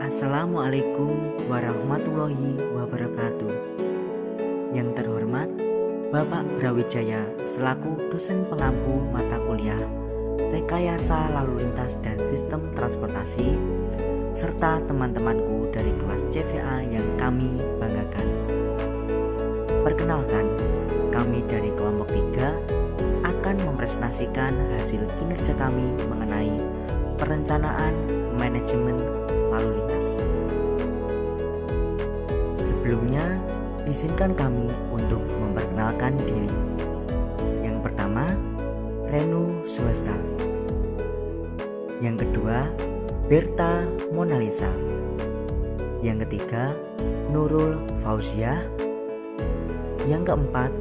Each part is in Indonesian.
Assalamualaikum warahmatullahi wabarakatuh. Yang terhormat Bapak Brawijaya selaku dosen pengampu mata kuliah Rekayasa Lalu Lintas dan Sistem Transportasi, serta teman-temanku dari kelas CVA yang kami banggakan. Perkenalkan, kami dari kelompok 3 akan mempresentasikan hasil kinerja kami mengenai perencanaan manajemen lalu lintas. Sebelumnya, izinkan kami untuk memperkenalkan diri. Yang pertama, Renu Swasta. Yang kedua, Berta Monalisa. Yang ketiga, Nurul Fauziah. Yang keempat,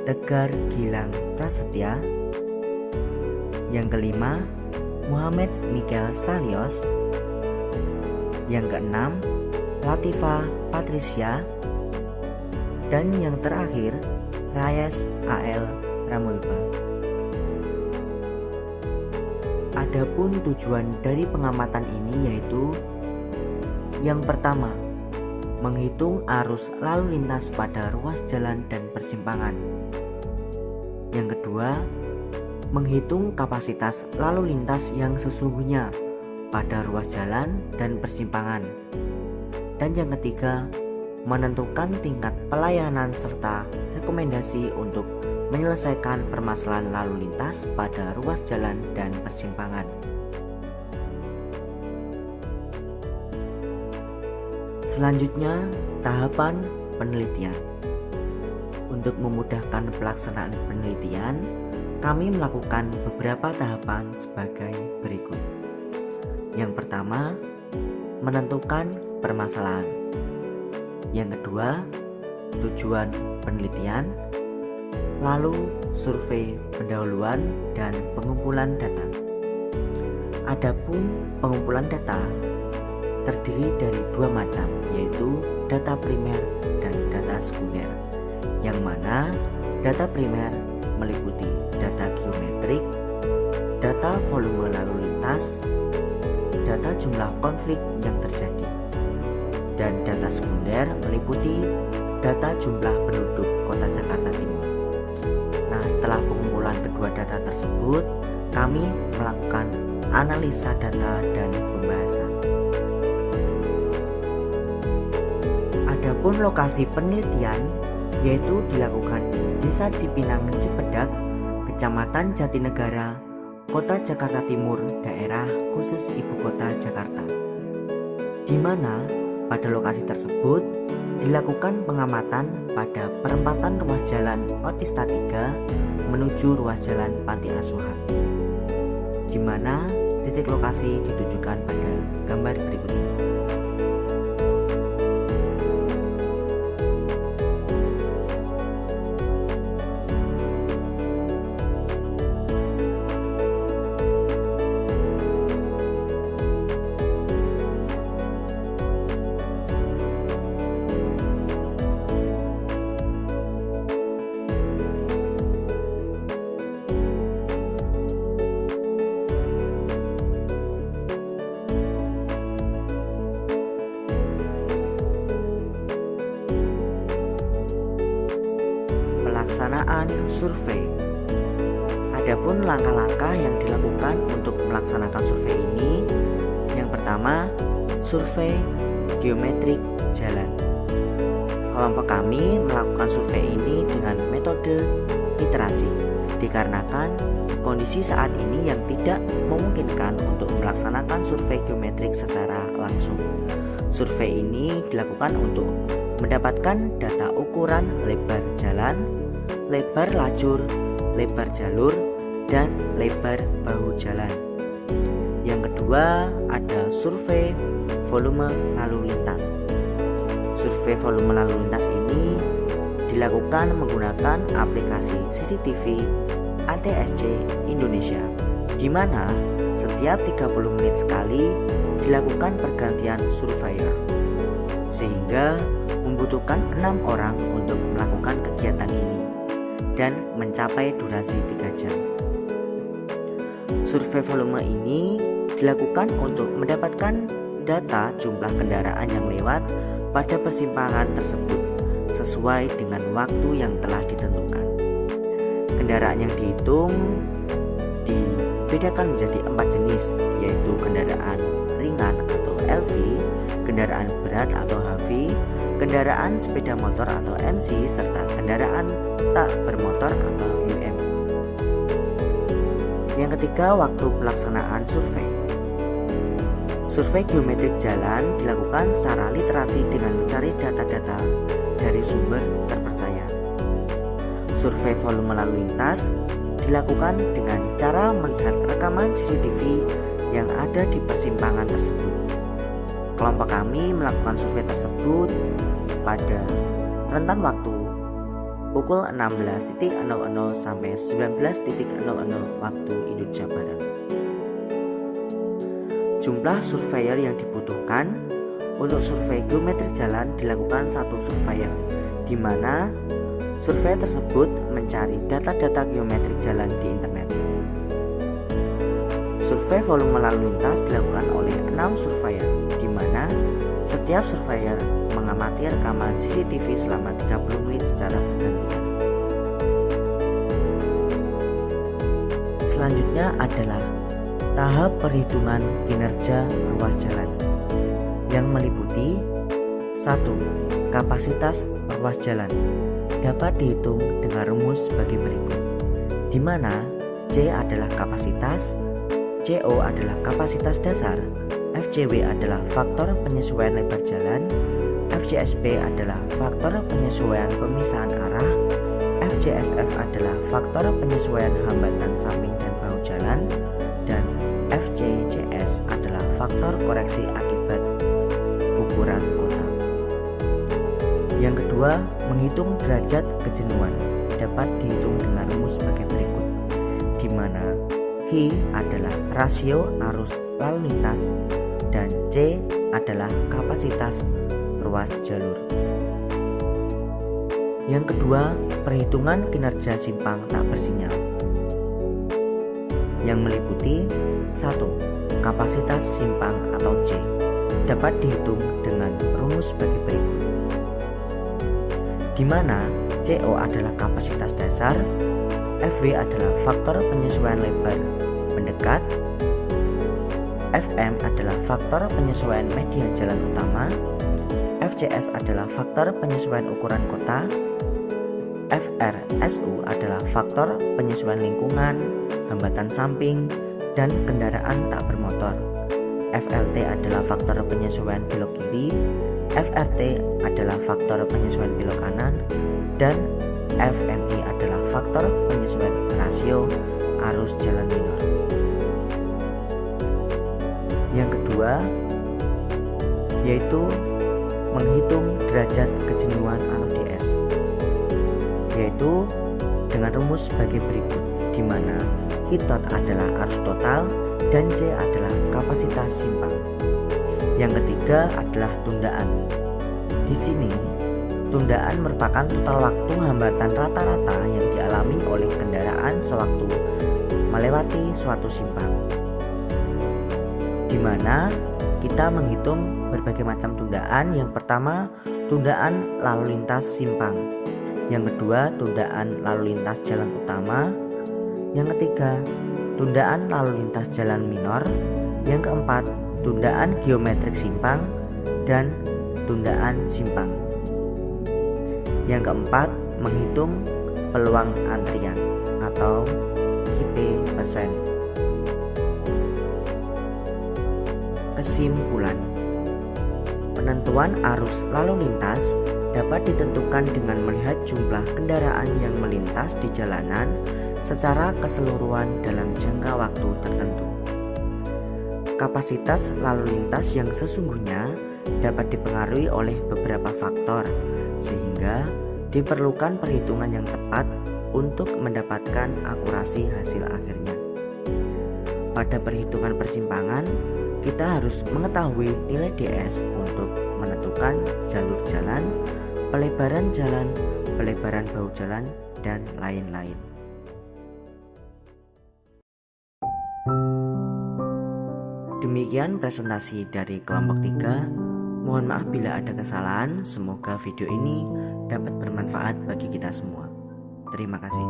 Tegar Gilang Prasetya. Yang kelima, Muhammad Michael Salios. Yang keenam, Latifa Patricia. Dan yang terakhir, Rayes A.L. Ramulba. Adapun tujuan dari pengamatan ini yaitu: yang pertama, menghitung arus lalu lintas pada ruas jalan dan persimpangan. Yang kedua, menghitung kapasitas lalu lintas yang sesungguhnya pada ruas jalan dan persimpangan. Dan yang ketiga, menentukan tingkat pelayanan serta rekomendasi untuk menyelesaikan permasalahan lalu lintas pada ruas jalan dan persimpangan. Selanjutnya, tahapan penelitian. Untuk memudahkan pelaksanaan penelitian, kami melakukan beberapa tahapan sebagai berikut. Yang pertama, menentukan permasalahan. Yang kedua, tujuan penelitian. Lalu, survei pendahuluan dan pengumpulan data. Adapun pengumpulan data terdiri dari dua macam, yaitu data primer dan data sekunder. Yang mana data primer meliputi data geometrik, data volume lalu lintas, data jumlah konflik yang terjadi, dan data sekunder meliputi data jumlah penduduk Kota Jakarta Timur. Nah, setelah pengumpulan kedua data tersebut, kami melakukan analisa data dan pembahasan. Adapun lokasi penelitian yaitu dilakukan di Desa Cipinang Cipedak, Kecamatan Jatinegara, Kota Jakarta Timur, daerah khusus Ibu Kota Jakarta, di mana pada lokasi tersebut dilakukan pengamatan pada perempatan ruas jalan Otista 3 menuju ruas jalan Panti Asuhan, di mana titik lokasi ditunjukkan pada gambar berikut ini. Pelaksanaan survei. Adapun langkah-langkah yang dilakukan untuk melaksanakan survei ini, yang pertama, survei geometrik jalan. Kelompok kami melakukan survei ini dengan metode iterasi, dikarenakan kondisi saat ini yang tidak memungkinkan untuk melaksanakan survei geometrik secara langsung. Survei ini dilakukan untuk mendapatkan data ukuran lebar jalan, lebar lajur, lebar jalur, dan lebar bahu jalan. Yang kedua, ada survei volume lalu lintas. Survei volume lalu lintas ini dilakukan menggunakan aplikasi CCTV ATSC Indonesia, di mana setiap 30 menit sekali dilakukan pergantian surveyor, sehingga membutuhkan 6 orang untuk melakukan kegiatan ini dan mencapai durasi 3 jam. Survei volume ini dilakukan untuk mendapatkan data jumlah kendaraan yang lewat pada persimpangan tersebut sesuai dengan waktu yang telah ditentukan. Kendaraan yang dihitung dibedakan menjadi 4 jenis, yaitu kendaraan ringan atau LV, kendaraan berat atau HV, kendaraan sepeda motor atau MC, serta kendaraan tak bermotor atau UM. Yang ketiga, waktu pelaksanaan survei. Survei geometrik jalan dilakukan secara literasi dengan mencari data-data dari sumber terpercaya. Survei volume lalu lintas dilakukan dengan cara melihat rekaman CCTV yang ada di persimpangan tersebut. Kelompok kami melakukan survei tersebut pada rentan waktu pukul 16.00 sampai 19.00 waktu Indonesia Barat. Jumlah surveyor yang dibutuhkan untuk survei geometrik jalan dilakukan 1 surveyor, di mana survei tersebut mencari data-data geometrik jalan di internet. Survei volume lalu lintas dilakukan oleh 6 surveyor, di mana setiap surveyor mengamati rekaman CCTV selama 30 menit secara bergantian. Selanjutnya adalah tahap perhitungan kinerja ruas jalan yang meliputi 1. Kapasitas ruas jalan dapat dihitung dengan rumus sebagai berikut, di mana C adalah kapasitas, CO adalah kapasitas dasar, FCW adalah faktor penyesuaian lebar jalan, FCSP adalah faktor penyesuaian pemisahan arah, FCSF adalah faktor penyesuaian hambatan samping dan bahu jalan, dan FCCS adalah faktor koreksi akibat ukuran kota. Yang kedua, menghitung derajat kejenuhan dapat dihitung dengan rumus sebagai berikut, di mana V adalah rasio arus lalu lintas dan C adalah kapasitas ruas jalur. Yang kedua, perhitungan kinerja simpang tak bersinyal yang meliputi 1. Kapasitas simpang atau C dapat dihitung dengan rumus sebagai berikut, di mana CO adalah kapasitas dasar, FW adalah faktor penyesuaian lebar mendekat, FM adalah faktor penyesuaian median jalan utama, FCS adalah faktor penyesuaian ukuran kota, FRSU adalah faktor penyesuaian lingkungan, hambatan samping, dan kendaraan tak bermotor, FLT adalah faktor penyesuaian belok kiri, FRT adalah faktor penyesuaian belok kanan, dan FMI adalah faktor penyesuaian rasio arus jalan minor. Yang kedua yaitu menghitung derajat kejenuhan atau DS, yaitu dengan rumus sebagai berikut, di mana hitot adalah arus total dan C adalah kapasitas simpang. Yang ketiga adalah tundaan. Di sini tundaan merupakan total waktu hambatan rata-rata yang dialami oleh kendaraan sewaktu melewati suatu simpang, di mana kita menghitung berbagai macam tundaan. Yang pertama, tundaan lalu lintas simpang. Yang kedua, tundaan lalu lintas jalan utama. Yang ketiga, tundaan lalu lintas jalan minor. Yang keempat, tundaan geometrik simpang dan tundaan simpang. Yang keempat, menghitung peluang antrian atau KP%. Kesimpulan, penentuan arus lalu lintas dapat ditentukan dengan melihat jumlah kendaraan yang melintas di jalanan secara keseluruhan dalam jangka waktu tertentu. Kapasitas lalu lintas yang sesungguhnya dapat dipengaruhi oleh beberapa faktor, sehingga diperlukan perhitungan yang tepat untuk mendapatkan akurasi hasil akhirnya. Pada perhitungan persimpangan, kita harus mengetahui nilai DS untuk menentukan jalur jalan, pelebaran bahu jalan, dan lain-lain. Demikian presentasi dari kelompok 3. Mohon maaf bila ada kesalahan. Semoga video ini dapat bermanfaat bagi kita semua. Terima kasih.